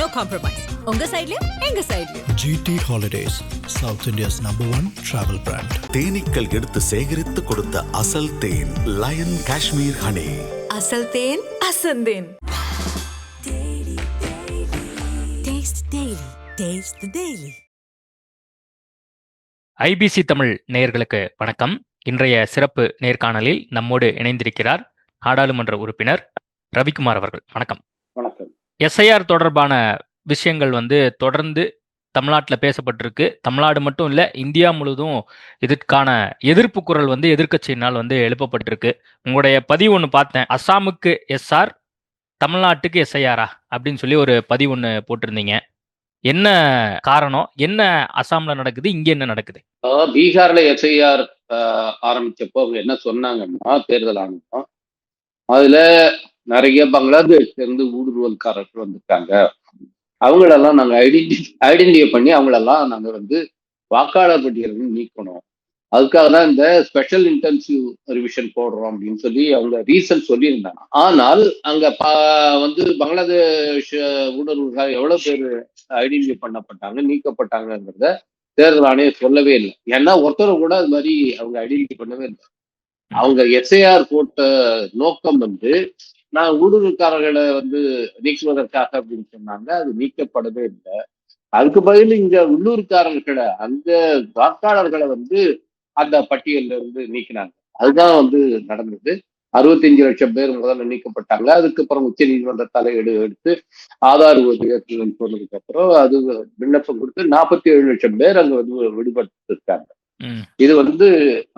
No compromise. உங்க சைடுலயும் எங்க சைடுலயும். GT Holidays, South India's #1 travel brand. தேனீக்கள் எடுத்து சேகரித்து கொடுத்த அசல் தேன் லயன் காஷ்மீர் ஹனி. அசல் தேன் அசந்தேன். ஐபிசி தமிழ் நேயர்களுக்கு வணக்கம். இன்றைய சிறப்பு நேர்காணலில் நம்மோடு இணைந்திருக்கிறார் நாடாளுமன்ற உறுப்பினர் ரவிக்குமார் அவர்கள். வணக்கம். வணக்கம். எஸ்ஐஆர் தொடர்பான விஷயங்கள் தொடர்ந்து தமிழ்நாட்டில் பேசப்பட்டிருக்கு. தமிழ்நாடு மட்டும் இல்லை, இந்தியா முழுவதும் இதற்கான எதிர்ப்பு குரல் எதிர்க்கட்சியினால் எழுப்பப்பட்டிருக்கு. உங்களுடைய பதிவு ஒன்று பார்த்தேன். அஸ்ஸாமுக்கு எஸ்ஆர், தமிழ்நாட்டுக்கு எஸ்ஐஆரா அப்படின்னு சொல்லி ஒரு பதிவு ஒன்று போட்டிருந்தீங்க. என்ன காரணம்? என்ன அஸ்ஸாம்ல நடக்குது, இங்க என்ன நடக்குது? பீகார்ல எஸ்ஐஆர் ஆரம்பிச்சப்போ அவங்க என்ன சொன்னாங்கன்னா, தேர்தல் ஆணையம் அதுல நிறைய பங்களாதேஷ்ல இருந்து ஊடுருவல்காரர்கள் வந்திருக்காங்க, அவங்களெல்லாம் நாங்க ஐடென்டிஃபை பண்ணி அவங்களெல்லாம் நாங்க வாக்காளர் பட்டியலில் நீக்கணும், அதுக்காக தான் இந்த ஸ்பெஷல் இன்டென்சிவ் ரிவிஷன் போடுறோம் அப்படின்னு சொல்லி அவங்க ரீசன் சொல்லியிருந்தாங்க. ஆனால் அங்க பங்களாதேஷ் ஊடுருவல்காரர் எவ்வளவு பேர் ஐடென்டிஃபை பண்ணப்பட்டாங்க, நீக்கப்பட்டாங்கிறத தேர்தல் ஆணையம் சொல்லவே இல்லை. ஏன்னா ஒருத்தர் கூட அது மாதிரி அவங்க ஐடென்டிஃபை பண்ணவே இல்லை. அவங்க எஸ்ஐஆர் போட்ட நோக்கம் நான் ஊடுருவல்காரர்களை நீக்குவதற்காக அப்படின்னு சொன்னாங்க. அது நீக்கப்படவே இல்லை. அதுக்கு பதில் இங்க உள்ளூர்காரர்களை, அந்த வாக்காளர்களை அந்த பட்டியல்ல நீக்கினாங்க. அதுதான் நடந்தது. 65 லட்சம் பேர் முதல்ல நீக்கப்பட்டாங்க. அதுக்கப்புறம் உச்ச நீதிமன்ற தலையீடு எடுத்து ஆதார் ஏற்றுதல் சொன்னதுக்கு அப்புறம் அது விண்ணப்பம் கொடுத்து 47 லட்சம் பேர் அங்க விடுபட்டு இருக்காங்க. இது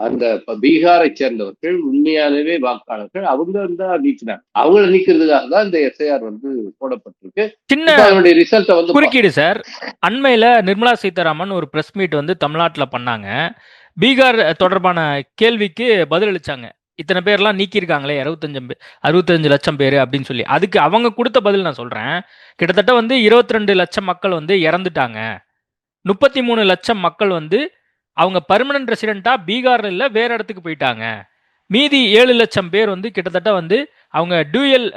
அந்த பீகாரை சேர்ந்தவர்கள் உண்மையானவே வாக்காளர்கள், அவங்க தான் நீக்கினாங்க. அவங்களை நீக்கிறதுக்காக தான் இந்த எஸ்ஐஆர் போடப்பட்டிருக்கு. சின்ன ரிசல்ட் குறுக்கீடு சார். அண்மையில நிர்மலா சீதாராமன் ஒரு பிரஸ் மீட் தமிழ்நாட்டுல பண்ணாங்க. பீகார் தொடர்பான கேள்விக்கு பதிலளிச்சாங்க. இத்தனை பேர்லாம் நீக்கியிருக்காங்களே, 65 லட்சம் பேர் அப்படின்னு சொல்லி. அதுக்கு அவங்க கொடுத்த பதில் நான் சொல்றேன். கிட்டத்தட்ட 22 லட்சம் மக்கள் இறந்துட்டாங்க. 33 லட்சம் மக்கள் அவங்க பர்மனன்ட் ரெசிடென்ட்டா பீகார்ல இல்ல வேற இடத்துக்கு போயிட்டாங்க. மீதி 7 லட்சம் பேர் கிட்டத்தட்ட அவங்க டூயல்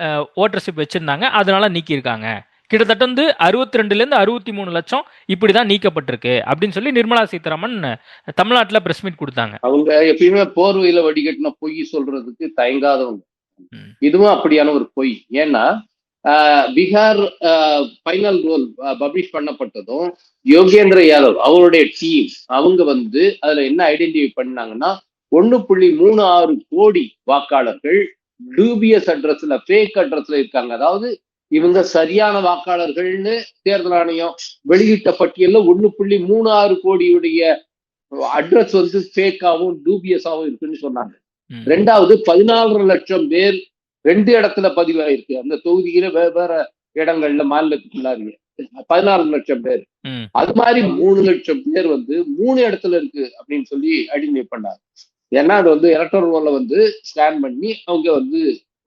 ஓட்டர்ஷிப் வச்சிருந்தாங்க, அதனால நீக்கியிருக்காங்க. கிட்டத்தட்ட 62லேருந்து 63 லட்சம் இப்படிதான் நீக்கப்பட்டிருக்கு அப்படின்னு சொல்லி நிர்மலா சீதாராமன் தமிழ்நாட்டுல பிரஸ் மீட் கொடுத்தாங்க. அவங்க எப்பயுமே போர்வையில வடிகட்டின பொய் சொல்றதுக்கு தயங்காதவங்க. இதுவும் அப்படியான ஒரு பொய். ஏன்னா பீகார் ஃபைனல் ரோல் பப்ளிஷ் பண்ணப்பட்டதும் யோகேந்திர யாதவ் அவருடைய டீம் அவங்க அதுல என்ன ஐடென்டிஃபை பண்ணாங்கன்னா 1.36 கோடி வாக்காளர்கள் டூபியஸ் அட்ரஸ்ல, ஃபேக் அட்ரஸ்ல இருக்காங்க. அதாவது இவங்க சரியான வாக்காளர்கள்னு தேர்தல் ஆணையம் வெளியிட்ட பட்டியல்ல 1.36 கோடியுடைய அட்ரஸ் ஃபேக்காவும் டூபியஸாவும் இருக்குன்னு சொன்னாங்க. ரெண்டாவது 14 லட்சம் பேர் 2 இடத்துல பதிவாயிருக்கு. அந்த தொகுதியில வேற இடங்கள்ல மாநிலத்துக்குள்ளாரிய 14 லட்சம் பேர். அது மாதிரி 3 லட்சம் பேர் 3 இடத்துல இருக்கு அப்படின்னு சொல்லி ஐடென்டிஃபை பண்ணாங்க. ஏன்னா அது எலக்ட்ரல் ரோல்ல ஸ்கேன் பண்ணி அவங்க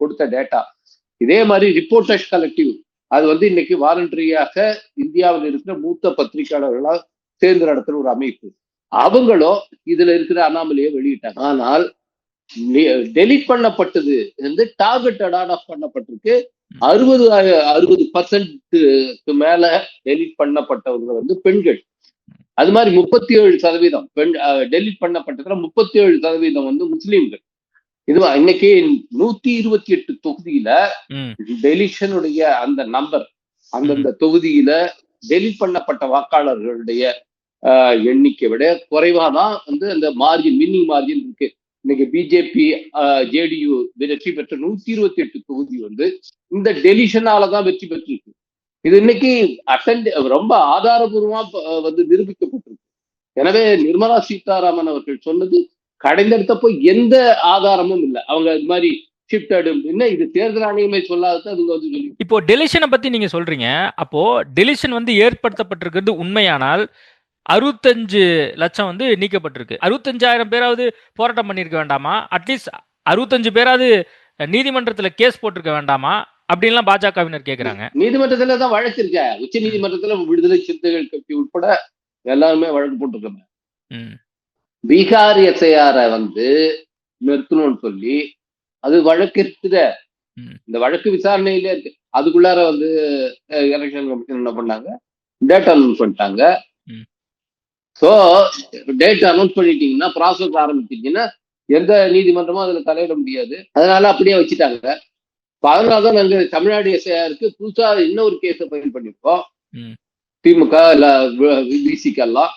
கொடுத்த டேட்டா. இதே மாதிரி ரிப்போர்ட்டர்ஸ் கலெக்டிவ் அது இன்னைக்கு வாலண்டரியாக இந்தியாவில் இருக்கிற மூத்த பத்திரிகையாளர்களா சேர்ந்து நடத்துற ஒரு அமைப்பு. அவங்களும் இதுல இருக்கிற அனாமலியை வெளியிட்டாங்க. ஆனால் டெலிட் பண்ணப்பட்டது டார்கெட்டட் பண்ணப்பட்டிருக்கு. 60% மேல டெலிட் பண்ணப்பட்டவங்க பெண்கள். அது மாதிரி 37% பெண் டெலிட் பண்ணப்பட்டதுல 37% முஸ்லீம்கள். இதுவா இன்னைக்கு 128 தொகுதியில டெலிஷனுடைய அந்த நம்பர், அந்தந்த தொகுதியில டெலிட் பண்ணப்பட்ட வாக்காளர்களுடைய எண்ணிக்கை விட குறைவாதான் அந்த மார்ஜின், வின்னிங் மார்ஜின் இருக்கு. இன்னைக்கு பிஜேபி ஜேடியு வெற்றி பெற்ற 128 தொகுதி இந்த டெலிஷனாலதான் வெற்றி பெற்றிருக்கு. இது இன்னைக்கு ரொம்ப ஆதாரபூர்வமா நிரூபிக்கப்பட்டிருக்கு. எனவே நிர்மலா சீதாராமன் அவர்கள் சொன்னது கடைந்தெடுத்தப்போ எந்த ஆதாரமும் இல்லை. அவங்க இது மாதிரி இது தேர்தல் ஆணையமே சொல்லாத. இப்போ டெலிஷனை பத்தி நீங்க சொல்றீங்க. அப்போ டெலிஷன் ஏற்படுத்தப்பட்டிருக்கிறது உண்மையானால் 65 லட்சம் நீக்கப்பட்டிருக்கு. 65,000 பேராவது போராட்டம் பண்ணிருக்க வேண்டாமா? அட்லீஸ்ட் 65 பேராவது நீதிமன்றத்துல கேஸ் போட்டிருக்க வேண்டாமா அப்படின்லாம் பாஜகவினர் கேட்கிறாங்க. நீதிமன்றத்துல தான் வழக்கு இருக்க. உச்ச நீதிமன்றத்துல விடுதலை சிறுத்தைகள் கட்சி உட்பட எல்லாருமே வழக்கு போட்டிருக்காங்க. பீகார் எஸ்ஐஆரை நிறுத்தணும்னு சொல்லி அது வழக்கு இருக்கிற இந்த வழக்கு விசாரணையிலே இருக்கு. அதுக்குள்ளார வந்து எலெக்ஷன் கமிஷன் என்ன பண்ணாங்க, டேட் அனௌன்ஸ் பண்ணிட்டாங்க. ஸோ டேட் அனௌன்ஸ் பண்ணிட்டீங்கன்னா, ப்ராசஸ் ஆரம்பிச்சிட்டீங்கன்னா எந்த நீதிமன்றமும் அதுல தலையிட முடியாது. அதனால அப்படியே வச்சுட்டாங்க. அதனாலதான் நாங்க தமிழ்நாடு எஸ்ஐஆருக்கு புதுசா இன்னொரு கேஸை ஃபைல் பண்ணிருக்கோம். திமுக இல்ல பிசிக்கு எல்லாம்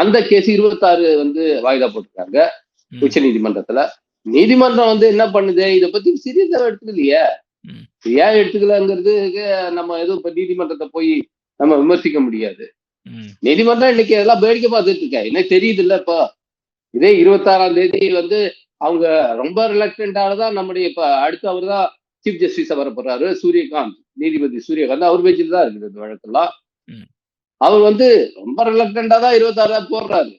அந்த கேஸ் 26 வந்து வாய்தா போட்டிருக்காங்க உச்ச நீதிமன்றத்துல. நீதிமன்றம் வந்து என்ன பண்ணுது, இதை பத்தி சீரியஸா எடுத்துக்கலையே. ஏன் எடுத்துக்கலங்கிறது நம்ம எதுவும் இப்ப நீதிமன்றத்தை போய் நம்ம விமர்சிக்க முடியாது. நீதிமன்றம் இன்னைக்கு எல்லாம் வேடிக்கை பார்த்துட்டு இருக்க, என்ன தெரியுது இல்ல. இப்போ இதே 26ஆம் தேதி வந்து அவங்க ரொம்ப ரிலக்டண்டாலதான் நம்முடைய இப்ப அடுத்து அவர் தான் சீஃப் ஜஸ்டிஸா வர போறாரு, சூரியகாந்த், நீதிபதி சூரியகாந்த். அவர் பேச்சில் தான் இருக்குது இந்த வழக்கெல்லாம். அவர் வந்து ரொம்ப ரிலக்டண்டா தான் 26 போடுறாரு.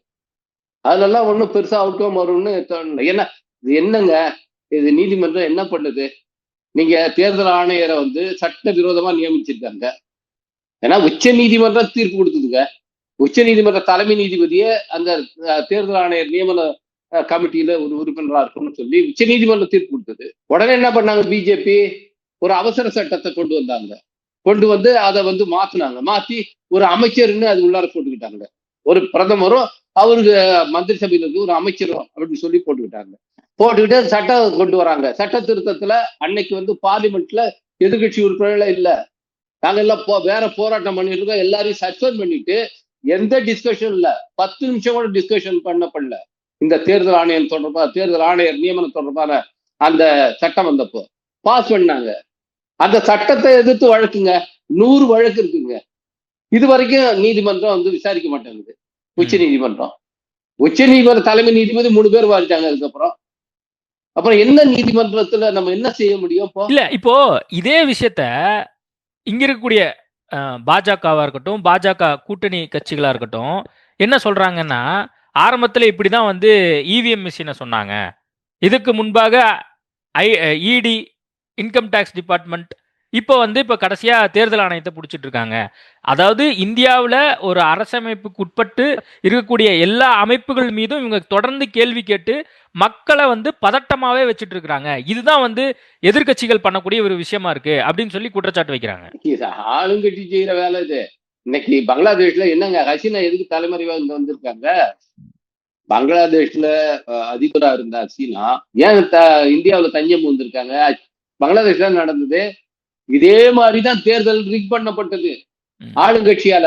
அதுலலாம் ஒன்றும் பெருசா அவுட்கம் வரும்னு தோணல. ஏன்னா இது என்னங்க, இது நீதிமன்றம் என்ன பண்ணுது, நீங்க தேர்தல் ஆணையரை வந்து சட்ட விரோதமா நியமிச்சிருக்காங்க. ஏன்னா உச்ச நீதிமன்றம் தீர்ப்பு கொடுத்ததுங்க. உச்ச நீதிமன்ற தலைமை நீதிபதியே அந்த தேர்தல் ஆணையர் நியமன கமிட்டியில ஒரு உறுப்பினராக இருக்கணும்னு சொல்லி உச்ச நீதிமன்றம் தீர்ப்பு கொடுத்தது. உடனே என்ன பண்ணாங்க, பிஜேபி ஒரு அவசர சட்டத்தை கொண்டு வந்தாங்க. கொண்டு வந்து அதை வந்து மாத்தினாங்க. மாத்தி ஒரு அமைச்சர்னு அது உள்ளார போட்டுக்கிட்டாங்க. ஒரு பிரதமரும் அவருக்கு மந்திரி சபையில இருக்கு ஒரு அமைச்சரும் அப்படின்னு சொல்லி போட்டுக்கிட்டாங்க. போட்டுக்கிட்டு சட்டம் கொண்டு வராங்க. சட்ட திருத்தத்துல அன்னைக்கு வந்து பார்லிமெண்ட்ல எதிர்கட்சி உறுப்பினர்களே இல்லை. நாங்க எல்லாம் வேற போராட்டம் பண்ணிட்டு இருக்கோம். எல்லாரையும் சஸ்பெண்ட் பண்ணிட்டு எந்த டிஸ்கஷன் இல்ல, 10 நிமிஷம் கூட டிஸ்கஷன் பண்ணல. இந்த தேர்தல் ஆணையம் தொடர்பான, தேர்தல் ஆணையர் நியமனம் தொடர்பான அந்த சட்டம் வந்தப்போ பாஸ் பண்ணாங்க. அந்த சட்டத்தை எதிர்த்து வழக்குங்க 100 வழக்கு இருக்குங்க. இது வரைக்கும் நீதிமன்றம் வந்து விசாரிக்க மாட்டேங்குது. உச்ச நீதிமன்றம் தலைமை நீதிபதி 3 பேர் வாரிட்டாங்க. அதுக்கப்புறம் என்ன நீதிமன்றத்துல நம்ம என்ன செய்ய முடியும்? இல்ல இப்போ இதே விஷயத்த இங்க இருக்கக்கூடிய பாஜகவா இருக்கட்டும், பாஜக கூட்டணி கட்சிகளா இருக்கட்டும், என்ன சொல்றாங்கன்னா, ஆரம்பத்துல இப்படிதான் வந்து இவிஎம் மிஷினை சொன்னாங்க. இதுக்கு முன்பாக இடி, இன்கம் டேக்ஸ் டிபார்ட்மெண்ட், இப்போ வந்து இப்போ கடைசியா தேர்தல் ஆணையத்தை பிடிச்சிட்டு இருக்காங்க. அதாவது இந்தியாவில் ஒரு அரசமைப்புக்கு உட்பட்டு இருக்கக்கூடிய எல்லா அமைப்புகள் மீதும் இவங்க தொடர்ந்து கேள்வி கேட்டு மக்களை வந்து பதட்டமாவே வச்சுட்டு இருக்கிறாங்க. இதுதான் வந்து எதிர்கட்சிகள் பண்ணக்கூடிய ஒரு விஷயமா இருக்கு அப்படின்னு சொல்லி குற்றச்சாட்டு வைக்கிறாங்க. ஆளுங்கட்சி செய்யற வேலை இது. இன்னைக்கு பங்களாதேஷ்ல என்னங்க, ஹசீனா எதுக்கு தலைமறைவா இங்க வந்திருக்காங்க? பங்களாதேஷ்ல அதிபரா இருந்த ஹசீனா ஏன் இந்தியாவில் தஞ்சம் வந்திருக்காங்க? பங்களாதேஷ்ல நடந்தது இதே மாதிரிதான். தேர்தல் ரிக் பண்ணப்பட்டது ஆளுங்கட்சியால.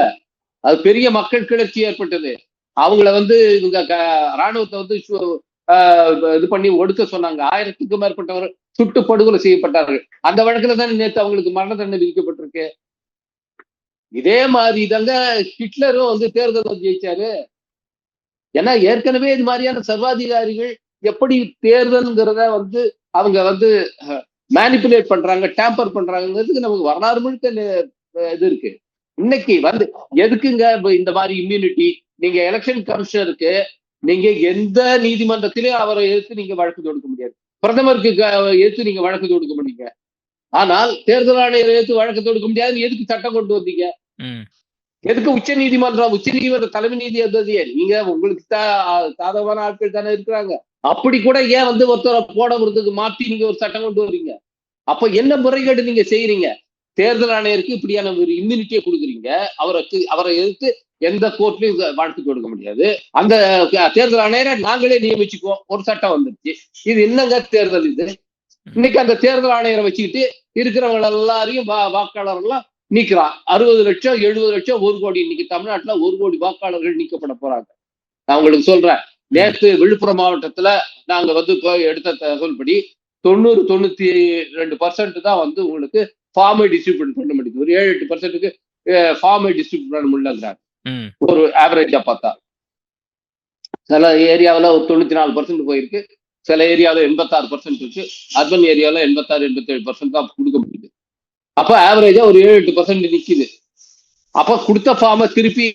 அது பெரிய மக்கள் கிளர்ச்சி ஏற்பட்டது. அவங்கள வந்து இவங்க ராணுவத்தை வந்து இது பண்ணி ஒடுக்க சொன்னாங்க. 1000க்கும் மேற்பட்டவர் சுட்டு படுகொலை செய்யப்பட்டார்கள். அந்த வழக்குல தான் நேற்று அவங்களுக்கு மரண தண்டனை விதிக்கப்பட்டிருக்கு. இதே மாதிரி தாங்க ஹிட்லரும் வந்து தேர்தல் ஜெயிச்சாரு. ஏன்னா ஏற்கனவே இது மாதிரியான சர்வாதிகாரிகள் எப்படி தேர்தல்ங்கிறத வந்து அவங்க வந்து மேனிப்புலேட் பண்றாங்க, டேம்பர் பண்றாங்கிறதுக்கு நமக்கு வரலாறு முழுக்க இது இருக்கு. இன்னைக்கு வந்து எதுக்குங்க இந்த மாதிரி இம்யூனிட்டி? நீங்க எலெக்ஷன் கமிஷனருக்கு நீங்க எந்த நீதிமன்றத்திலேயும் அவரை எதிர்த்து நீங்க வழக்கு தொடுக்க முடியாது. பிரதமருக்கு எதிர்த்து நீங்க வழக்கு தொடுக்க முடியுங்க. ஆனால் தேர்தல் ஆணையரை எதிர்த்து வழக்கு தொடுக்க முடியாது. எதுக்கு சட்டம் கொண்டு வந்தீங்க? எதுக்கு உச்ச நீதிமன்ற தலைமை நீதிபதியே நீங்க உங்களுக்கு சாதகமான ஆட்கள் தானே இருக்கிறாங்க. அப்படி கூட ஏன் வந்து ஒருத்தரை போடுறதுக்கு மாற்றி நீங்க ஒரு சட்டம் கொண்டு வரீங்க? அப்ப என்ன முறைகேடு நீங்க செய்யறீங்க? தேர்தல் ஆணையருக்கு இப்படியான ஒரு இம்யூனிட்டியை கொடுக்குறீங்க. அவரை எதிர்த்து எந்த கோர்ட்லயும் வழக்கு தொடுக்க முடியாது. அந்த தேர்தல் ஆணையரை நாங்களே நியமிச்சுக்குவோம், ஒரு சட்டம் வந்துருச்சு. இது என்னங்க தேர்தல் இது? இன்னைக்கு அந்த தேர்தல் ஆணையரை வச்சுக்கிட்டு இருக்கிறவங்க எல்லாரையும் வாக்காளர் எல்லாம் நீக்கிறான். 60 லட்சம் 70 லட்சம் 1 கோடி. இன்னைக்கு தமிழ்நாட்டுல 1 கோடி வாக்காளர்கள் நீக்கப்பட போறாங்க. நான் உங்களுக்கு சொல்றேன், நேற்று விழுப்புரம் மாவட்டத்துல நாங்க வந்து எடுத்த தகவல்படி 90-92% தான் வந்து உங்களுக்கு ஃபார்மை டிஸ்ட்ரிபியூட் பண்ண முடியுது. ஒரு 7-8%க்கு ஃபார்மை டிஸ்ட்ரிபியூட் பண்ண முடியலங்கிறாங்க. ஒரு ஆவரேஜா பார்த்தா சில ஏரியாவில் ஒரு 94% போயிருக்கு, சில ஏரியாவில் 86% இருக்கு, அர்பன் ஏரியாவில் 86-87% தான் கொடுக்க முடியுது. அப்ப ஆவரேஜா ஒரு 7-8% நிக்குது. அப்ப கொடுத்த ஃபார்மை திருப்பி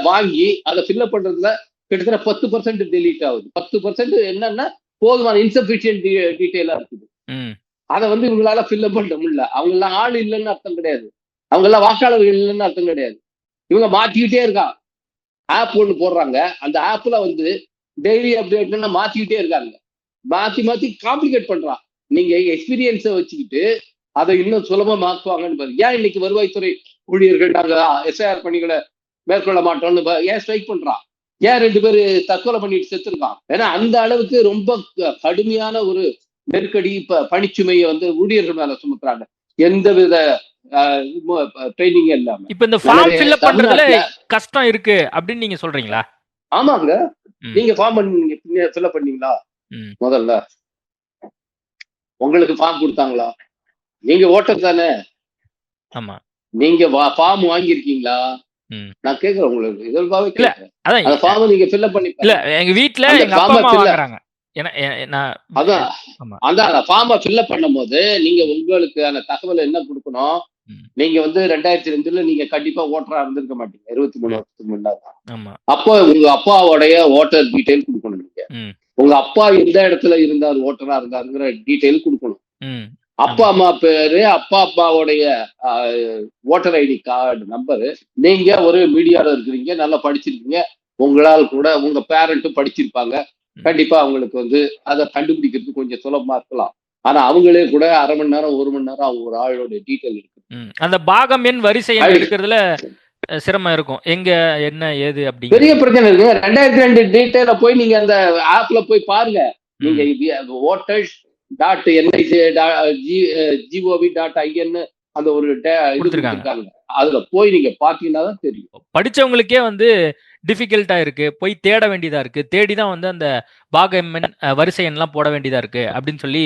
வாங்கி அதை ஃபில்அப் பண்றதுல கிட்டத்தட்ட 10% டெலீட் ஆகுது. 10% என்னன்னா போதுமான இன்சபிஷியன்ட் டீட்டெயிலா இருக்குது. அதை வந்து இவங்களால ஃபில்அப் பண்ண முடியல. அவங்க எல்லாம் ஆள் இல்லைன்னு அர்த்தம் கிடையாது, அவங்க எல்லாம் வாக்காளர்கள் இல்லைன்னு அர்த்தம் கிடையாது. இவங்க மாத்திக்கிட்டே இருக்காங்க. ஆப் ஒன்று போடுறாங்க, அந்த ஆப்ல வந்து டெய்லி அப்டேட்னா மாத்திக்கிட்டே இருக்காங்க. மாத்தி காம்ப்ளிகேட் பண்றான். நீங்க எக்ஸ்பீரியன்ஸை வச்சுக்கிட்டு அதை இன்னும் சுலபமாக்குவாங்கன்னு பாருங்க. ஏன் இன்னைக்கு வருவாய்த்துறை ஊழியர்கள் நாங்க எஸ்ஐஆர் பணிகளை மேற்கொள்ள மாட்டோம்னு ஏன் ஸ்ட்ரைக் பண்றான்? ஏன் 2 பேரு தற்கொலை பண்ணிட்டு செத்துருக்கான்? ஏன்னா அந்த அளவுக்கு ரொம்ப கடுமையான ஒரு நெருக்கடி பணிச்சுமையை வந்து ஊழியர்கள் மேல சுமத்துறாங்க, எந்தவித ட்ரைனிங் இல்லாம. இப்ப இந்த ஃபார்ம் ஃபில் அப் பண்றதுல கஷ்டம் இருக்கு அப்படின்னு நீங்க சொல்றீங்களா? ஆமாங்க. நீங்க ஃபார்ம் பண்ணீங்க, ஃபில் அப் பண்ணீங்களா? முதல்ல உங்களுக்கு ஃபார்ம் கொடுத்தாங்களா? நீங்க ஓட்டர் தானே. ஆமா. நீங்க ஃபார்ம் வாங்கியிருக்கீங்களா? நான் கேக்குறேன் உங்களுக்கு இதற்காக கேக்குறேன். அந்த ஃபார்ம் நீங்க ஃபில் அப் பண்ணி இல்ல எங்க வீட்ல எங்க அப்பா அம்மா வாங்குறாங்க. அதான் ஃபார்மை ஃபில் அப் பண்ணும்போது நீங்க உங்களுக்கான தகவல் என்ன கொடுக்கணும்? நீங்க வந்து 2002 நீங்க கண்டிப்பா ஓட்டரா இருந்திருக்க மாட்டீங்க, 23 வருஷத்துக்கு முன்னாடி. அப்போ உங்க அப்பாவோடைய ஓட்டர் டீடைல் கொடுக்கணும். நீங்க உங்க அப்பா எந்த இடத்துல இருந்தார், ஓட்டரா இருந்தாருங்கிற டீடைல் கொடுக்கணும். அப்பா அம்மா பேரு, அப்பா அப்பாவுடைய ஓட்டர் ஐடி கார்டு நம்பரு. நீங்க ஒரு மீடியால இருக்கிறீங்க, நல்லா படிச்சிருக்கீங்க, உங்களால் கூட உங்க பேரண்ட்டும் படிச்சிருப்பாங்க, கண்டிப்பா அவங்களுக்கு வந்து அதை கண்டுபிடிக்கிறதுக்கு கொஞ்சம் சுலபமா இருக்கலாம். ஆனா அவங்களே கூட அரை மணி நேரம் 1 மணி நேரம் அவங்க ஒரு ஆளோட டீட்டெயில் இருக்கு. அந்த பாகம் எண் வரிசை எடுக்கிறதுல சிரமம் இருக்கும். எங்க என்ன ஏது அப்படி பெரிய பிரச்சனை இருக்கு. 2002 டீட்டெயில போய் நீங்க அந்த ஆப்ல போய் பாருங்க. நீங்க voters.nic.gov.in அந்த ஒரு கொடுத்திருக்காங்க. அதுல போய் நீங்க பாத்தீங்கன்னா தான் தெரியும். படிச்சவங்களுக்கே வந்து டிஃபிகல்ட்டா இருக்கு, போய் தேட வேண்டியதா இருக்கு, தேடிதான் வந்து அந்த பாகம் வரிசை எண்ணெல்லாம் போட வேண்டியதா இருக்கு அப்படின்னு சொல்லி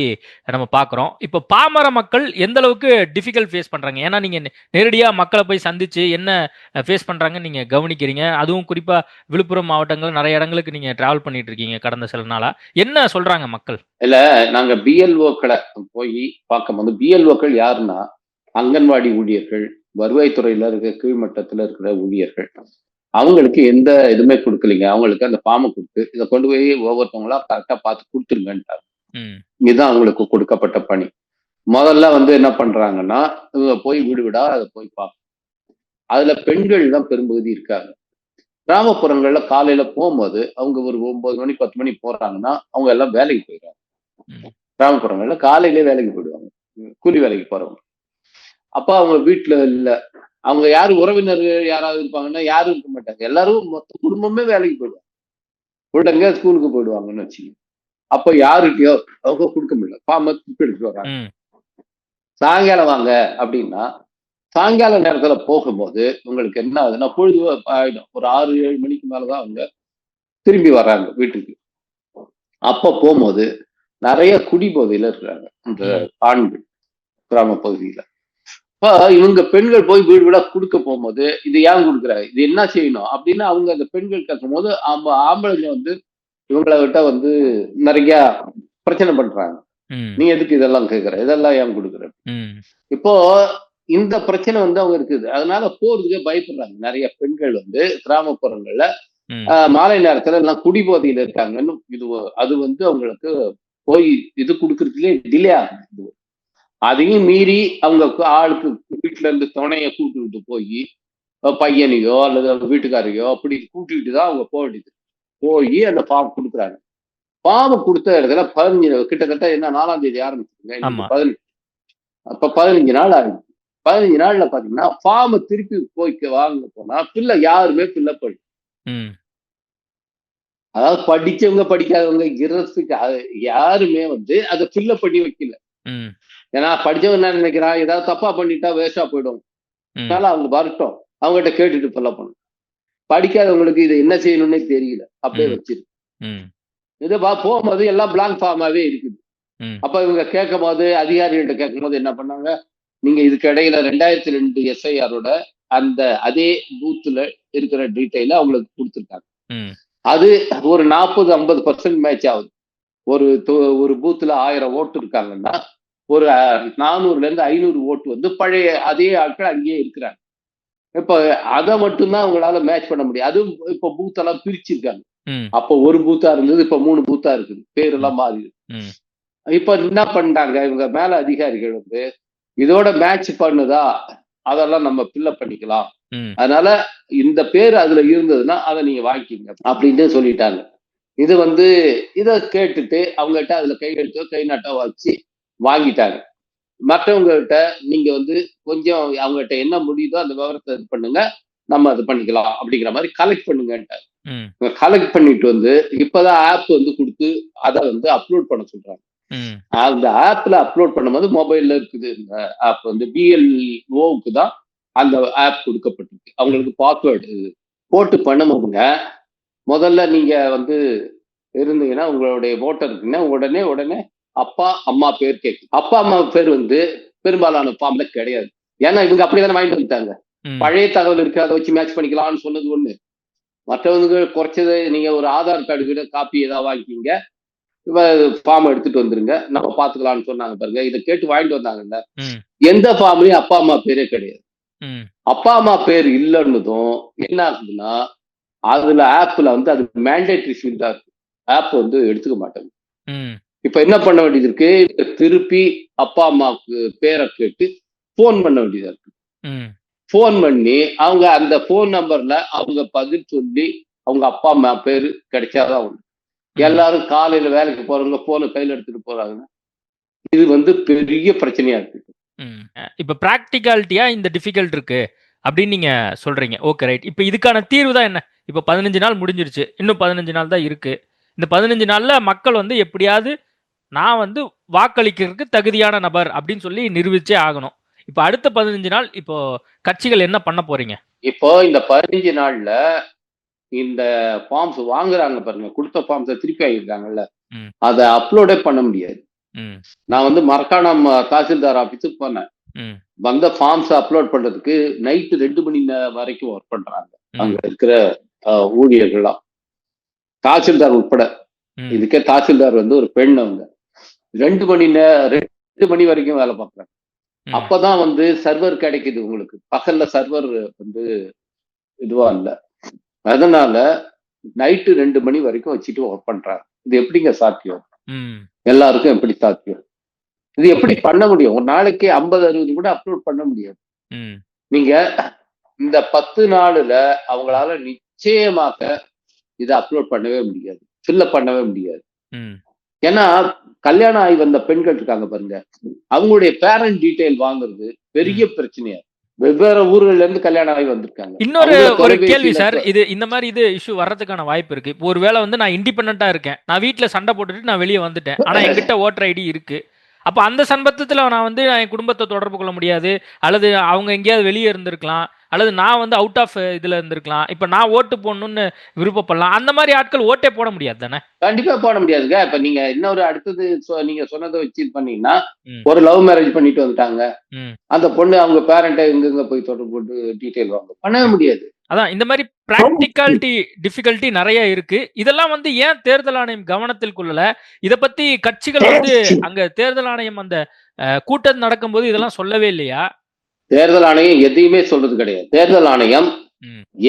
நம்ம பாக்குறோம். இப்ப பாமர மக்கள் எந்த அளவுக்கு டிஃபிகல்ட் ஃபேஸ் பண்றாங்க? ஏன்னா நீங்க நேரடியா மக்களை போய் சந்திச்சு என்ன ஃபேஸ் பண்றாங்கன்னு நீங்க கவனிக்கிறீங்க. அதுவும் குறிப்பா விழுப்புரம் மாவட்டங்கள் நிறைய இடங்களுக்கு நீங்க டிராவல் பண்ணிட்டு இருக்கீங்க கடந்த சில நாளா. என்ன சொல்றாங்க மக்கள்? இல்ல, நாங்க பிஎல்ஓக்களை போய் பார்க்கும்போது, பிஎல்ஓக்கள் யாருன்னா அங்கன்வாடி ஊழியர்கள், வருவாய்த்துறையில இருக்க கீழ்மட்டத்துல இருக்கிற ஊழியர்கள். அவங்களுக்கு எந்த இதுவுமே கொடுக்கலீங்க. அவங்களுக்கு அந்த ஃபார்மை கொடுத்து இதை கொண்டு போய் ஒவ்வொருத்தவங்களா கரெக்டா பார்த்து கொடுத்துருங்கன்ட்டாங்க. இதுதான் அவங்களுக்கு கொடுக்கப்பட்ட பணி. முதல்ல வந்து என்ன பண்றாங்கன்னா, இவங்க போய் வீடு வீடா அதை போய் பார்க்கணும். அதுல பெண்கள் தான் பெரும்பகுதி இருக்காங்க. கிராமப்புறங்கள்ல காலையில போகும்போது அவங்க ஒரு 9 மணி 10 மணி போறாங்கன்னா அவங்க எல்லாம் வேலைக்கு போயிடுறாங்க. கிராமப்புறங்கள்ல காலையிலே வேலைக்கு போயிடுவாங்க, கூலி வேலைக்கு போறவங்க. அப்ப அவங்க வீட்டுல இல்ல, அவங்க யாரு உறவினர் யாராவது இருப்பாங்கன்னா யாரும் இருக்க மாட்டாங்க. எல்லாரும் மொத்த குடும்பமே வேலைக்கு போயிடுவாங்க, பிள்ளைங்க ஸ்கூலுக்கு போயிடுவாங்கன்னு வச்சுக்கோங்க. அப்ப யாருக்கையோ அவங்க கொடுக்க முடியல, ஃபார்மை திருப்பி எடுத்துட்டு வர்றாங்க. சாயங்காலம் வாங்க அப்படின்னா சாயங்கால நேரத்துல போகும்போது உங்களுக்கு என்ன ஆகுதுன்னா பொழுது ஆயிடும். ஒரு 6-7 மணிக்கு மேலதான் அவங்க திரும்பி வர்றாங்க வீட்டுக்கு. அப்ப போகும்போது நிறைய குடிபோதையில இருக்கிறாங்க இந்த ஆண்கள் கிராம பகுதியில. இப்ப இவங்க பெண்கள் போய் வீடு வீடா கொடுக்க போகும்போது இது ஏன் கொடுக்குறாங்க, இது என்ன செய்யணும் அப்படின்னு அவங்க அந்த பெண்கள் கேட்கும் போது ஆம்பளைங்க வந்து இவங்களை விட்ட வந்து நிறைய பிரச்சனை பண்றாங்க. நீ எதுக்கு இதெல்லாம் கேட்குற, இதெல்லாம் ஏன் கொடுக்குற? இப்போ இந்த பிரச்சனை வந்து அவங்க இருக்குது, அதனால போறதுக்கே பயப்படுறாங்க. நிறைய பெண்கள் வந்து கிராமப்புறங்கள்ல மாலை நேரத்துல எல்லாம் குடிபோதையில இருக்காங்கன்னு அது வந்து அவங்களுக்கு போய் இது கொடுக்கறதுலயே டிலே ஆகுது. அதையும் மீறி அவங்க ஆளுக்கு வீட்டுல இருந்து துணைய கூட்டுக்கிட்டு போய் பையனையோ அல்லது வீட்டுக்காரையோ அப்படி கூட்டிக்கிட்டு தான் அவங்க போக வேண்டியது. போய் அந்த ஃபார்ம் கொடுக்குறாங்க. ஃபார்ம் கொடுத்த இடத்துல 15 கிட்டத்தட்ட என்ன 4ஆம் தேதி ஆரம்பிச்சுங்க, 15. அப்ப 15 நாள் ஆகுது. 15 நாள்ல பாத்தீங்கன்னா ஃபார்ம் திருப்பி போய் வாங்க போனா பிள்ளை யாருமே ஃபில்லப் பண்ணி, அதாவது படிச்சவங்க படிக்காதவங்க யாருமே வந்து அதை ஃபில்லப் பண்ணி வைக்கல. ஏன்னா படிச்சவங்க என்ன நினைக்கிறான், ஏதாவது தப்பா பண்ணிட்டா வேஸ்டா போயிடும், அதனால அவங்க வரட்டும், அவங்ககிட்ட கேட்டுட்டு ஃபில்லப் பண்ணும். படிக்காதவங்களுக்கு இதை என்ன செய்யணும்னே தெரியல, அப்படியே வச்சிருக்கு. இது போகும்போது எல்லாம் பிளாங்க் ஃபார்மாவே இருக்குது. அப்ப இவங்க கேட்கும் போது அதிகாரிகள்கிட்ட கேட்கும் போது என்ன பண்ணாங்க, நீங்க இதுக்கு இடையில 2002 எஸ்ஐஆரோட அந்த அதே பூத்துல இருக்கிற டீட்டெயில அவங்களுக்கு கொடுத்துருக்காங்க. அது ஒரு 40-50% மேட்ச் ஆகுது. ஒரு பூத்துல 1000 ஓட்டு இருக்காங்கன்னா ஒரு 400-500 ஓட்டு வந்து பழைய அதே ஆட்கள் அங்கேயே இருக்கிறாங்க. இப்ப அதை மட்டும்தான் அவங்களால மேட்ச் பண்ண முடியும். அதுவும் இப்ப பூத் எல்லாம் பிரிச்சிருக்காங்க. அப்ப ஒரு பூத்தா இருந்தது, இப்ப 3 பூத்தா இருக்குது, பேரெல்லாம் மாறி. இப்ப என்ன பண்ணிட்டாங்க இவங்க மேல அதிகாரிகள் வந்து, இதோட மேட்ச் பண்ணுதா அதெல்லாம் நம்ம ஃபில்லப் பண்ணிக்கலாம், அதனால இந்த பேர் அதுல இருந்ததுன்னா அதை நீங்க வாங்கிக்கிங்க அப்படின்னு சொல்லிட்டாங்க. இது வந்து இதை கேட்டுட்டு அவங்ககிட்ட அதுல கையெழுத்தோ கை நாட்டோ வச்சு வாங்கிட்டாங்க. மற்றவங்ககிட்ட நீங்க வந்து கொஞ்சம் அவங்ககிட்ட என்ன முடியுதோ அந்த விவரத்தை இது பண்ணுங்க, நம்ம அது பண்ணிக்கலாம் அப்படிங்கிற மாதிரி கலெக்ட் பண்ணுங்கன்ட்டாங்க. கலெக்ட் பண்ணிட்டு வந்து இப்பதான் ஆப் வந்து கொடுத்து அதை வந்து அப்லோட் பண்ண சொல்றாங்க. அந்த ஆப்ல அப்லோட் பண்ணும்போது மொபைல்ல இருக்குது. இந்த ஆப் வந்து BLOவுக்கு தான் அந்த ஆப் கொடுக்கப்பட்டிருக்கு. அவங்களுக்கு பாஸ்வேர்டு போட்டு பண்ணும்போதுங்க, முதல்ல நீங்க வந்து இருந்தீங்கன்னா உங்களுடைய ஓட்டர் இருக்குன்னா உடனே அப்பா அம்மா பேர் கேட்கும். அப்பா அம்மா பேர் வந்து பெரும்பாலான ஃபார்ம்ல கிடையாது. ஏன்னா இவங்க அப்படிதானே வாங்கிட்டு வந்துட்டாங்க. பழைய தகவல் இருக்கு, அதை வச்சு மேட்ச் பண்ணிக்கலாம்னு சொன்னது ஒண்ணு. மற்றவங்க குறைச்சது நீங்க ஒரு ஆதார் கார்டு கிட்ட காப்பி ஏதாவது வாங்கிக்கிங்க, ஃபார்ம் எடுத்துட்டு வந்துருங்க, நம்ம பாத்துக்கலாம்னு சொன்னாங்க பாருங்க. இதை கேட்டு வாங்கிட்டு வந்தாங்கல்ல, எந்த ஃபார்ம்லயும் அப்பா அம்மா பேரே கிடையாது. அப்பா அம்மா பேர் இல்லைன்னதும் என்ன ஆகுதுன்னா, அதுல ஆப்ல வந்து அது மேண்டேட்டரி ஃபீல்டா இருக்கு. ஆப் வந்து எடுத்துக்க மாட்டாங்க. இப்ப என்ன பண்ண வேண்டியது இருக்கு, திருப்பி அப்பா அம்மாவுக்கு பேரை கேட்டு போன் பண்ண வேண்டியதா இருக்கு. போன் பண்ணி அவங்க அந்த போன் நம்பர்ல அவங்க பதில் சொல்லி அவங்க அப்பா அம்மா பேரு கிடைச்சாதான் உண்டு. எல்லாரும் காலையில வேலைக்கு போறவங்க போனை கையில எடுத்துட்டு போறாங்க. இது வந்து பெரிய பிரச்சனையா இருக்கு. இப்ப பிராக்டிகாலிட்டியா இந்த டிஃபிகல்ட் இருக்கு அப்படின்னு நீங்க சொல்றீங்க. Okay right. இப்ப இதுக்கான தீர்வு தான் என்ன? இப்ப 15 நாள் முடிஞ்சிருச்சு, இன்னும் 15 நாள் தான் இருக்கு. இந்த 15 நாள்ல மக்கள் வந்து எப்படியாவது நான் வந்து வாக்களிக்கிறதுக்கு தகுதியான நபர் அப்படின்னு சொல்லி நிரூபிச்சே ஆகணும். இப்ப அடுத்த 15 நாள் இப்போ கட்சிகள் என்ன பண்ண போறீங்க? இப்போ இந்த 15 நாள்ல இந்த ஃபார்ம்ஸ் வாங்குறாங்க பாருங்க, கொடுத்த ஃபார்ம்ஸை திருப்பி ஆகிருக்காங்கல்ல, அதை அப்லோடே பண்ண முடியாது. நான் வந்து மரக்காணம் தாசில்தார் ஆபீஸுக்கு போனேன். வந்த ஃபார்ம்ஸ் அப்லோட் பண்றதுக்கு நைட்டு 2 மணி வரைக்கும் ஒர்க் பண்றாங்க அங்க இருக்கிற ஊழியர்கள்லாம், தாசில்தார் உட்பட. இதுக்கே தாசில்தார் வந்து ஒரு பெண். அவங்க 2 மணி வரைக்கும் வேலை பார்க்குறாங்க. அப்பதான் வந்து சர்வர் கிடைக்குது உங்களுக்கு. பகல்ல சர்வர் வந்து இதுவா இல்லை. அதனால நைட்டு 2 மணி வரைக்கும் வச்சுட்டு ஒர்க் பண்றாங்க. இது எப்படிங்க சாத்தியம்? எல்லாருக்கும் எப்படி சாத்தியம்? இது எப்படி பண்ண முடியும்? ஒரு நாளைக்கு 50-60 கூட அப்லோட் பண்ண முடியாது. நீங்க இந்த 10 நாளுல அவங்களால நிச்சயமாக இதை அப்லோட் பண்ணவே முடியாது, ஃபில்அப் பண்ணவே முடியாது. ஏன்னா கல்யாணம் ஆகி வந்த பெண்கள் இருக்காங்க பாருங்க, அவங்களுடைய பேரண்ட் டீடைல் வாங்குறது பெரிய பிரச்சனையா. வெவ்வேறு ஊர்கள்ல இருந்து கல்யாணம் ஆகி வந்திருக்காங்க. இன்னொரு ஒரு கேள்வி சார், இது இந்த மாதிரி இது இஷ்யூ வர்றதுக்கான வாய்ப்பு இருக்கு. இப்போ ஒருவேளை வந்து நான் இண்டிபெண்டா இருக்கேன், நான் வீட்டுல சண்டை போட்டுட்டு நான் வெளியே வந்துட்டேன், ஆனா என்கிட்ட ஓட்டர் ஐடி இருக்கு. அப்ப அந்த சம்பந்தத்துல நான் வந்து என் குடும்பத்தை தொடர்பு கொள்ள முடியாது, அல்லது அவங்க எங்கேயாவது வெளியே இருந்திருக்கலாம், அல்லது நான் வந்து அவுட் ஆஃப் இதுல இருந்திருக்கலாம். இப்ப நான் ஓட்டு போடணும்னு விருப்பப்படலாம். அந்த மாதிரி ஆட்கள் ஓட்டே போட முடியாது தானே? கண்டிப்பா போட முடியாதுங்க. இப்ப நீங்க இன்னொரு அடுத்தது நீங்க சொன்னதை வச்சு பண்ணீங்கன்னா, ஒரு லவ் மேரேஜ் பண்ணிட்டு வந்துட்டாங்க, அந்த பொண்ணு அவங்க பேரண்ட்டை எங்க போய் தொடர்பு போட்டு டீட்டெயில் வாங்க பண்ணவே முடியாது. அதான் இந்த மாதிரி பிராக்டிகாலிட்டி டிஃபிகல்ட்டி நிறைய இருக்கு. இதெல்லாம் வந்து ஏன் தேர்தல் ஆணையம் கவனத்தில் கொள்ளல? இத பத்தி கட்சிகள் வந்து அங்க தேர்தல் ஆணையம் அந்த கூட்டம் நடக்கும்போது இதெல்லாம் சொல்லவே இல்லையா? தேர்தல் ஆணையம் எதையுமே சொல்றது கிடையாது. தேர்தல் ஆணையம்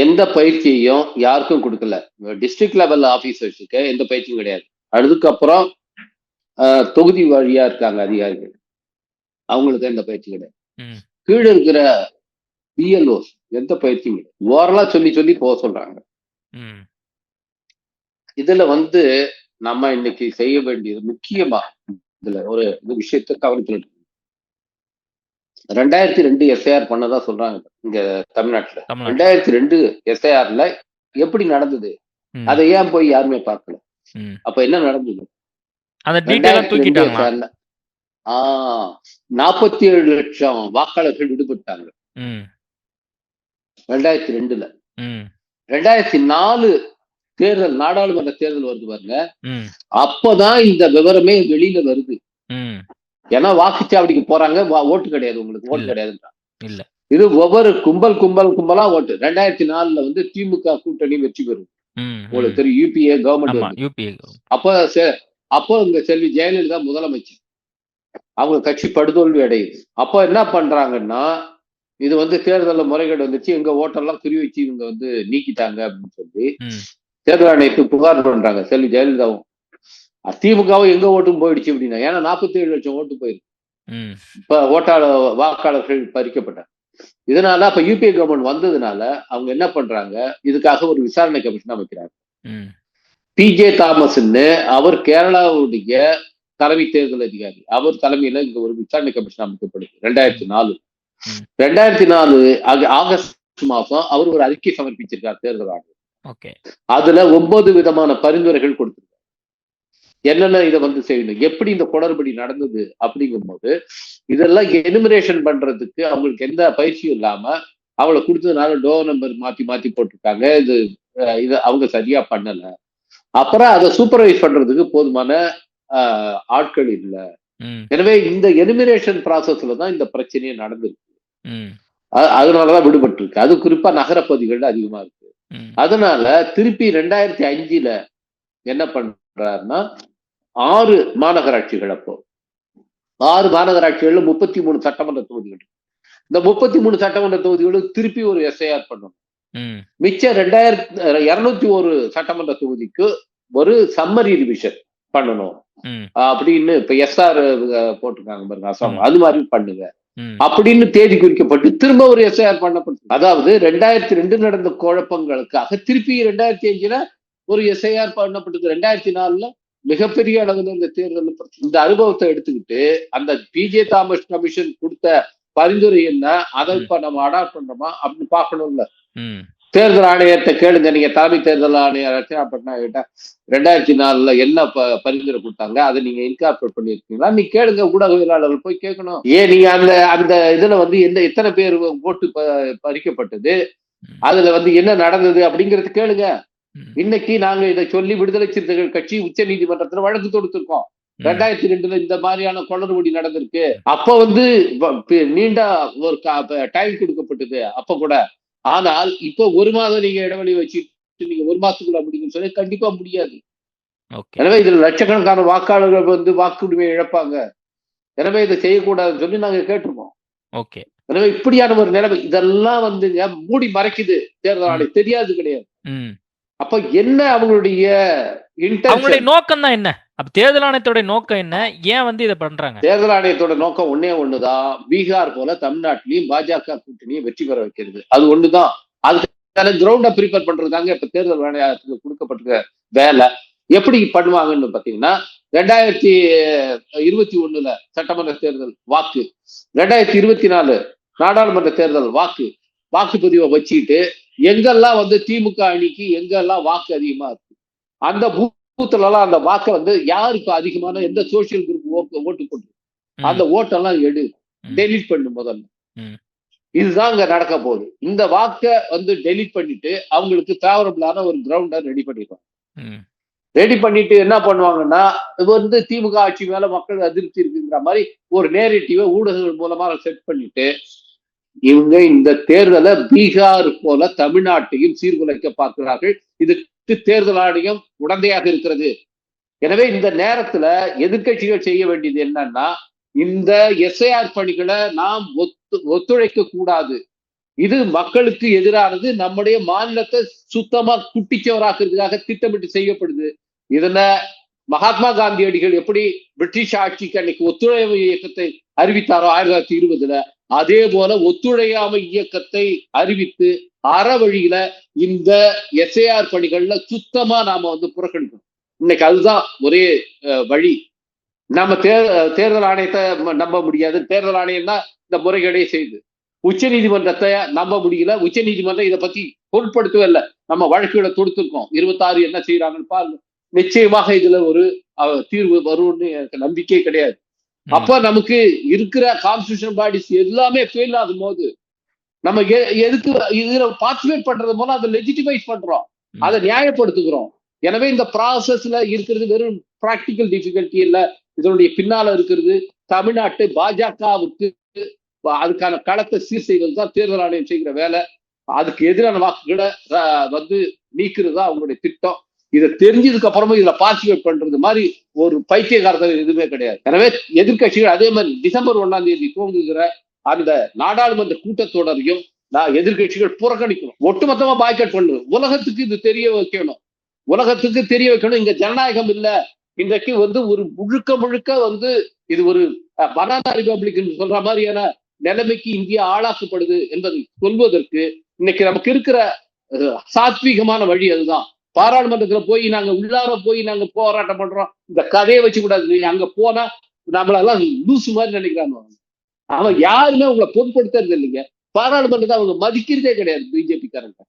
எந்த பயிற்சியையும் யாருக்கும் கொடுக்கல. டிஸ்ட்ரிக்ட் லெவல் ஆபீசர்ஸுக்கு எந்த பயிற்சியும் கிடையாது. அதுக்கப்புறம் தொகுதி வழியா இருக்காங்க அதிகாரிகள், அவங்களுக்கு எந்த பயிற்சி கிடையாது. கீழே இருக்கிற BLOs எந்த பயிற்சியும் கிடையாது. ஓரலா சொல்லி போக சொல்றாங்க. இதுல வந்து நம்ம இன்னைக்கு செய்ய வேண்டியது முக்கியமா இதுல ஒரு விஷயத்தை கவனிச்சு, 2002 SIR பண்ணதா சொல்றாங்க இங்க தமிழ்நாட்டுல. 2002 SIRல எப்படி நடந்தது, அதை ஏன் போய் யாருமே பார்க்கல? அப்ப என்ன நடந்தது? 47 லட்சம் வாக்காளர்கள் விடுபட்டாங்க 2002ல. 2004 தேர்தல், நாடாளுமன்ற தேர்தல் வருது பாருங்க, அப்பதான் இந்த விவரமே வெளியில வருது. ஏன்னா வாக்குச்சாவடிக்கு போறாங்க, ஓட்டு கிடையாது, உங்களுக்கு ஓட்டு கிடையாதுன்றாங்க. இது ஒவ்வொரு கும்பலா ஓட்டு. 2004ல வந்து திமுக கூட்டணி வெற்றி பெறும். உங்களுக்கு தெரியும், UPA கவர்மெண்ட். அப்போ இங்க செல்வி ஜெயலலிதா முதலமைச்சர், அவங்க கட்சி படுதோல்வி அடையுது. அப்போ என்ன பண்றாங்கன்னா, இது வந்து தேர்தலில் முறைகேடு வந்துச்சு, எங்க ஓட்டெல்லாம் குறி வச்சு இவங்க வந்து நீக்கிட்டாங்க அப்படின்னு சொல்லி தேர்தல் ஆணையத்துக்கு புகார் பண்றாங்க செல்வி ஜெயலலிதாவும். திமுகவும் எங்க ஓட்டும் போயிடுச்சு அப்படின்னா, ஏன்னா 47 லட்சம் ஓட்டு போயிருக்கு. இப்ப வாக்காளர்கள் பறிக்கப்பட்டாங்க. இதனால அப்ப UPA கவர்மெண்ட் வந்ததுனால அவங்க என்ன பண்றாங்க, இதுக்காக ஒரு விசாரணை கமிஷன் அமைக்கிறாங்க. PJ தாமஸ்ன்னு அவர் கேரளாவுடைய தலைமை தேர்தல் அதிகாரி. அவர் தலைமையில இங்க ஒரு விசாரணை கமிஷன் அமைக்கப்படுது 2004. 2004 ஆகஸ்ட் மாசம் அவர் ஒரு அறிக்கை சமர்ப்பிச்சிருக்கார் தேர்தல் ஆணையம். அதுல 9 விதமான பரிந்துரைகள் கொடுத்திருக்காரு. என்னென்ன இதை வந்து செய்யணும், எப்படி இந்த குளறுபடி நடந்தது அப்படிங்கும் போது இதெல்லாம் எனுமரேஷன் பண்றதுக்கு அவங்களுக்கு எந்த பயிற்சியும் இல்லாம அவங்களை கொடுத்ததுனால டோர் நம்பர் மாத்தி மாத்தி போட்டிருக்காங்க. இது அவங்க சரியா பண்ணல. அப்புறம் அதை சூப்பர்வைஸ் பண்றதுக்கு போதுமான ஆட்கள் இல்லை. எனவே இந்த எலிமினேஷன் ப்ராசஸ்ல தான் இந்த பிரச்சனையே நடந்திருக்கு. அதனாலதான் விடுபட்டு இருக்கு. அது குறிப்பா நகரப்பகுதிகள் அதிகமா இருக்கு. அதனால திருப்பி 2005 என்ன பண்றாருன்னா 6 மாநகராட்சிகள், அப்போ 6 மாநகராட்சிகள்ல 33 சட்டமன்ற தொகுதிகள். இந்த 33 சட்டமன்ற தொகுதிகளும் திருப்பி ஒரு எஸ்ஐஆர் பண்ணணும். மிச்ச 201 சட்டமன்ற தொகுதிக்கு ஒரு சம்மரி ரிவிஷன் பண்ணணும் அப்படின்னு இப்ப எஸ்ஆர் போட்டிருக்காங்க பாருங்க, அசாம், அது மாதிரி பண்ணுங்க அப்படின்னு தேதி குறிக்கப்பட்டு திரும்ப ஒரு எஸ்ஐஆர் பண்ணப்பட்டு, அதாவது 2002 நடந்த குழப்பங்களுக்காக திருப்பி 2005 ஒரு எஸ்ஐஆர் பண்ணப்பட்டது. 2004 மிகப்பெரிய அளவில் இந்த தேர்தல் இந்த அனுபவத்தை எடுத்துக்கிட்டு அந்த பிஜே தாமஸ் கமிஷன் கொடுத்த பரிந்துரை என்ன, அதை இப்ப நம்ம அடாப்ட் பண்றோமா அப்படின்னு பாக்கணும்ல. தேர்தல் ஆணையத்தை கேளுங்க, நீங்க தலைமை தேர்தல் ஆணையர் ரச்சனா பட்நாயக் 2004 என்ன பரிந்துரை கொடுத்தாங்க, அதை நீங்க இன்கார்பரேட் பண்ணிருக்கீங்களா, நீ கேளுங்க. ஊடகவியலாளர்கள் போய் கேட்கணும். ஏன் நீங்க அந்த இதுல வந்து எத்தனை பேர் ஓட்டு பறிக்கப்பட்டது, அதுல வந்து என்ன நடந்தது அப்படிங்கறது கேளுங்க. இன்னைக்கு நாங்க இதை சொல்லி விடுதலை சிறுத்தைகள் கட்சி உச்ச நீதிமன்றத்துல வழக்கு தொடுத்திருக்கோம். 2002 இந்த மாதிரியான குளறுபடி நடந்திருக்கு. அப்ப வந்து நீண்ட ஒரு டைம் கொடுக்கப்பட்டது அப்ப கூட. ஆனால் இப்ப 1 மாதம் நீங்க இடைவெளி வச்சுட்டு நீங்க 1 மாசத்துக்குள்ள முடியும்னு சொல்லி கண்டிப்பா முடியாது. எனவே இதுல லட்சக்கணக்கான வாக்காளர்கள் வந்து வாக்குரிமை இழப்பாங்க. எனவே இதை செய்யக்கூடாதுன்னு சொல்லி நாங்க கேட்டிருக்கோம். எனவே இப்படியான ஒரு நிலைமை இதெல்லாம் வந்து மூடி மறைக்குது தேர்தல் ஆணையம், தெரியாது கிடையாது. அப்ப என்ன அவங்களுடைய நோக்கம் தான் என்ன, தேர்தல் ஆணையத்தோட நோக்கம் என்ன, ஏன் வந்து இதை பண்றாங்க? தேர்தல் ஆணையத்தோட நோக்கம் ஒண்ணுதான், பீகார் போல தமிழ்நாட்டிலையும் பாஜக கூட்டணியை வெற்றி பெற வைக்கிறது. அது ஒண்ணுதான். அதுக்கான கிரவுண்ட ப்ரிப்பேர் பண்றதுதாங்க இப்ப தேர்தல் ஆணையத்துக்கு கொடுக்கப்பட்டிருக்க வேலை. எப்படி பண்ணுவாங்கன்னு பாத்தீங்கன்னா 2021 சட்டமன்ற தேர்தல் வாக்கு, 2024 நாடாளுமன்ற தேர்தல் வாக்குப்பதிவை வச்சுக்கிட்டு எங்கெல்லாம் வந்து திமுக அணிக்கு எங்கெல்லாம் வாக்கு அதிகமா இருக்கு அந்த பூத்துல எல்லாம் அந்த வாக்கை வந்து யாருக்கு அதிகமான எந்த சோசியல் குரூப் ஓட்டு போட்டு அந்த ஓட்டெல்லாம் டெலீட் பண்ணும் முதல்ல. இதுதான் இங்க நடக்க போகுது. இந்த வாக்கை வந்து டெலீட் பண்ணிட்டு அவங்களுக்கு ஃபேவரபிளான ஒரு கிரவுண்டை ரெடி பண்ணிடுவாங்க. ரெடி பண்ணிட்டு என்ன பண்ணுவாங்கன்னா, இது வந்து திமுக ஆட்சி மேல மக்கள் அதிருப்தி இருக்குங்கிற மாதிரி ஒரு நேரேட்டிவை ஊடகங்கள் மூலமா செட் பண்ணிட்டு இவங்க இந்த தேர்தலை பீகார் போல தமிழ்நாட்டையும் சீர்குலைக்க பார்க்கிறார்கள். இதுக்கு தேர்தல் ஆணையம் உடந்தையாக இருக்கிறது. எனவே இந்த நேரத்துல எதிர்கட்சிகள் செய்ய வேண்டியது என்னன்னா, இந்த எஸ்ஐஆர் பணிகளை நாம் ஒத்துழைக்க கூடாது. இது மக்களுக்கு எதிரானது, நம்முடைய மாநிலத்தை சுத்தமா குட்டிச்சவராக்குறதுக்காக திட்டமிட்டு செய்யப்படுது. இதுல மகாத்மா காந்தியடிகள் எப்படி பிரிட்டிஷ் ஆட்சிக்கு அன்னைக்கு ஒத்துழைப்பு இயக்கத்தை அறிவித்தாரோ 1920 அதே போல ஒத்துழையாமை இயக்கத்தை அறிவித்து அற வழியில இந்த எஸ்ஐஆர் பணிகள்ல சுத்தமா நாம வந்து புறக்கணிக்கணும். இன்னைக்கு அதுதான் ஒரே வழி. நம்ம தேர்தல் ஆணையத்தை நம்ப முடியாது. தேர்தல் ஆணையம் தான் இந்த முறைகேடை செய்யுது. உச்ச நீதிமன்றத்தை நம்ப முடியல. உச்ச நீதிமன்றம் இதை பத்தி பொருட்படுத்தவே இல்லை. நம்ம வழக்குகளை தொடுத்திருக்கோம். 26 என்ன செய்யறாங்கன்னு பாருங்க. நிச்சயமாக இதுல ஒரு தீர்வு வரும்னு எனக்கு நம்பிக்கை கிடையாது. அப்ப நமக்கு இருக்கிற கான்ஸ்டிடியூஷன் பாடிஸ் எல்லாமே ஃபெயில் ஆகும் போது நம்ம எதுக்கு இதுல பார்ட்டிசிபேட் பண்றது மூலம் அதை லெஜிட்டிமைஸ் பண்றோம், அதை நியாயப்படுத்துகிறோம். எனவே இந்த ப்ராசஸ்ல இருக்கிறது வெறும் பிராக்டிக்கல் டிஃபிகல்ட்டி இல்ல, இதனுடைய பின்னால இருக்கிறது தமிழ்நாட்டு பாஜகவுக்கு அதுக்கான களத்தை சீர் செய்வது தான் தேர்தல் ஆணையம் செய்கிற வேலை. அதுக்கு எதிரான வாக்குகளை வந்து நீக்கிறது தான் அவங்களுடைய திட்டம். இதை தெரிஞ்சதுக்கு அப்புறமா இதுல பார்ட்டிசிபேட் பண்றது மாதிரி ஒரு பைத்தியகாரத்தில் எதுவுமே கிடையாது. எனவே எதிர்கட்சிகள் அதே மாதிரி டிசம்பர் 1ஆம் தேதி துவங்குகிற அந்த நாடாளுமன்ற கூட்டத்தொடரையும் எதிர்கட்சிகள் புறக்கணிக்கணும், ஒட்டுமொத்தமா பாய்காட் பண்ணணும். உலகத்துக்கு இது தெரிய வைக்கணும், உலகத்துக்கு தெரிய வைக்கணும் இங்க ஜனநாயகம் இல்ல. இன்றைக்கு வந்து ஒரு முழுக்க வந்து இது ஒரு பனானா ரிபப்ளிக் சொல்ற மாதிரியான நிலைமைக்கு இந்தியா ஆளாக்கப்படுது என்பதை சொல்வதற்கு இன்னைக்கு நமக்கு இருக்கிற சாத்வீகமான வழி அதுதான். பாராளுமன்றத்துல போய் நாங்க உள்ளார போய் நாங்க போராட்டம் பண்றோம், இந்த கதையை வச்சு கூடாது. அங்க போனா நம்மளெல்லாம் லூசு மாதிரி நினைக்கிறாங்க. அவன் யாருமே உங்களை பொருட்படுத்துறது இல்லைங்க. பாராளுமன்றத்தை அவங்க மதிக்கிறதே கிடையாது பிஜேபி காரங்க.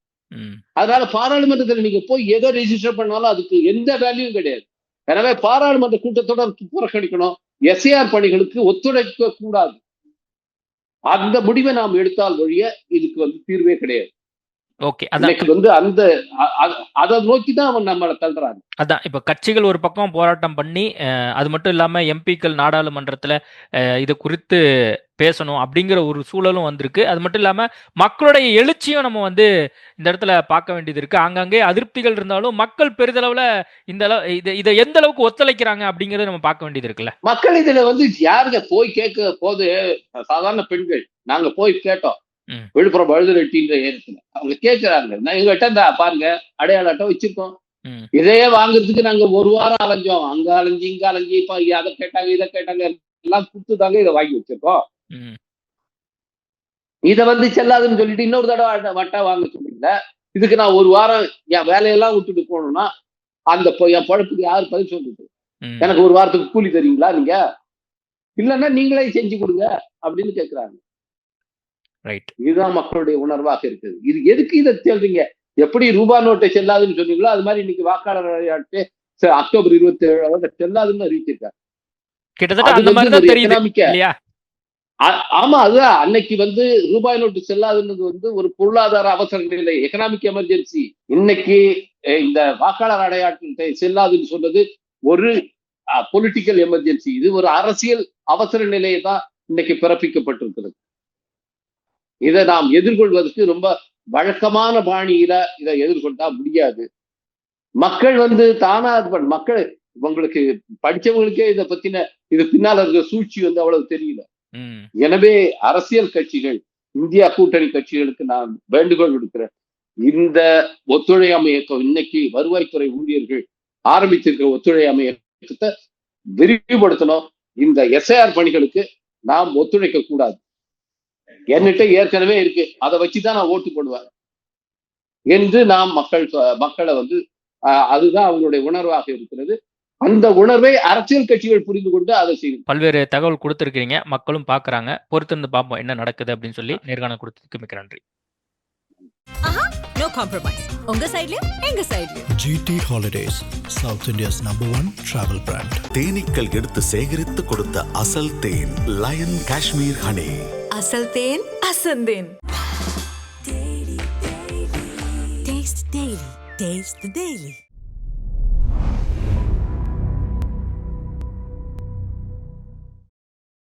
அதனால பாராளுமன்றத்துல நீங்க போய் ஏதோ ரெஜிஸ்டர் பண்ணாலும் அதுக்கு எந்த வேல்யூவும் கிடையாது. எனவே பாராளுமன்ற கூட்டத்தோட புறக்கணிக்கணும். எஸ்ஐஆர் பணிகளுக்கு ஒத்துழைக்க கூடாது. அந்த முடிவை நாம் எடுத்தால் ஒழிய இதுக்கு தீர்வே கிடையாது. ஓகே, அதான் அந்த அதை நோக்கிதான் அவன் நம்மளை தள்ளுறாங்க. அதான் இப்ப கட்சிகள் ஒரு பக்கம் போராட்டம் பண்ணி, அது மட்டும் இல்லாம எம்பிக்கள் நாடாளுமன்றத்துல இது குறித்து பேசணும் அப்படிங்கிற ஒரு சூழலும் வந்திருக்கு. அது மட்டும் இல்லாம மக்களுடைய எழுச்சியும் நம்ம இந்த இடத்துல பார்க்க வேண்டியது இருக்கு. அங்கங்கே அதிருப்திகள் இருந்தாலும் மக்கள் பெரிதளவுல இதை எந்த அளவுக்கு ஒத்துழைக்கிறாங்க அப்படிங்கறத நம்ம பார்க்க வேண்டியது இருக்குல்ல. மக்கள் இதுல யாருங்க போய் கேட்க போது, சாதாரண பெண்கள் நாங்க போய் கேட்டோம் விழுப்புரம் பழுதுரெட்டின்ற ஏரியாத்துல. அவங்க கேட்கிறாங்க, நான் எங்ககிட்ட பாருங்க அடையாள அட்டை வச்சிருக்கோம், இதையே வாங்குறதுக்கு நாங்க ஒரு வாரம் அலைஞ்சோம், அங்க அலைஞ்சி இங்க அலைஞ்சி, இப்ப அதை கேட்டாங்க இதை கேட்டாங்க, எல்லாம் குத்துதாங்க இதை வாங்கி வச்சிருக்கோம். இதை செல்லாதுன்னு சொல்லிட்டு இன்னொரு தடவை வட்டா வாங்க சொன்னீங்க. இதுக்கு நான் ஒரு வாரம் என் வேலையெல்லாம் விட்டுட்டு போகணும்னா அந்த என் பழப்புக்கு யாரு பதில் சொல்றது? எனக்கு ஒரு வாரத்துக்கு கூலி தரீங்களா நீங்க? இல்லைன்னா நீங்களே செஞ்சு கொடுங்க அப்படின்னு கேட்கிறாங்க. இதுதான் மக்களுடைய உணர்வாக இருக்குது. இது எதுக்கு இதை சொல்றீங்க? எப்படி ரூபாய் நோட்டை செல்லாதுன்னு சொன்னீங்களோ அது மாதிரி இன்னைக்கு வாக்காளர் விளையாட்டு அக்டோபர் 27 செல்லாதுன்னு அறிவிச்சிருக்காங்க. ஆமா, அதுதான் அன்னைக்கு ரூபாய் நோட்டு செல்லாதுன்றது ஒரு பொருளாதார அவசர நிலை, எக்கனாமிக் எமர்ஜென்சி. இன்னைக்கு இந்த வாக்காளர் அடையாளத்தை செல்லாதுன்னு சொன்னது ஒரு பொலிட்டிக்கல் எமர்ஜென்சி. இது ஒரு அரசியல் அவசர நிலையை தான் இன்னைக்கு பிறப்பிக்கப்பட்டிருக்கிறது. இதை நாம் எதிர்கொள்வதற்கு ரொம்ப வழக்கமான பாணியில இதை எதிர்கொண்டா முடியாது. மக்கள் தானா மக்கள் உங்களுக்கு படிச்சவங்களுக்கே இதை பத்தின இது பின்னால இருக்கிற சூழ்ச்சி அவ்வளவு தெரியல. எனவே அரசியல் கட்சிகள், இந்தியா கூட்டணி கட்சிகளுக்கு நான் வேண்டுகோள் விடுக்கிறேன். இந்த ஒத்துழையாமை இயக்கம், இன்னைக்கு வருவாய்த்துறை ஊழியர்கள் ஆரம்பிச்சிருக்கிற ஒத்துழையாமை இயக்கத்தை விரிவுபடுத்தணும். இந்த எஸ்ஐஆர் பணிகளுக்கு நாம் ஒத்துழைக்க கூடாது. என்கிட்ட ஏற்கனவே இருக்கு, அதை வச்சுதான் நான் ஓட்டு போடுவேன் என்று நாம் மக்களை அதுதான் அவங்களுடைய உணர்வாக இருக்கிறது. அந்த உணர்வை அரசியல் கட்சிகள் புரிந்து கொண்டு அதை செய்யும். பல்வேறு தகவல் கொடுத்திருக்கீங்க, மக்களும் பாக்குறாங்க. பொறுத்திருந்து பார்ப்போம் என்ன நடக்குது அப்படின்னு சொல்லி. நேர்காணல் கொடுத்ததுக்கு மிக்க நன்றி. No compromise. உங்க சைடுலயும் எங்க சைடுலயும். GT Holidays, South India's #1 travel brand. தேனீக்கள் எடுத்து சேகரித்து கொடுத்த அசல் தேன் லயன் காஷ்மீர் ஹனி. அசல் தேன், அசந்தேன். Taste the Daily.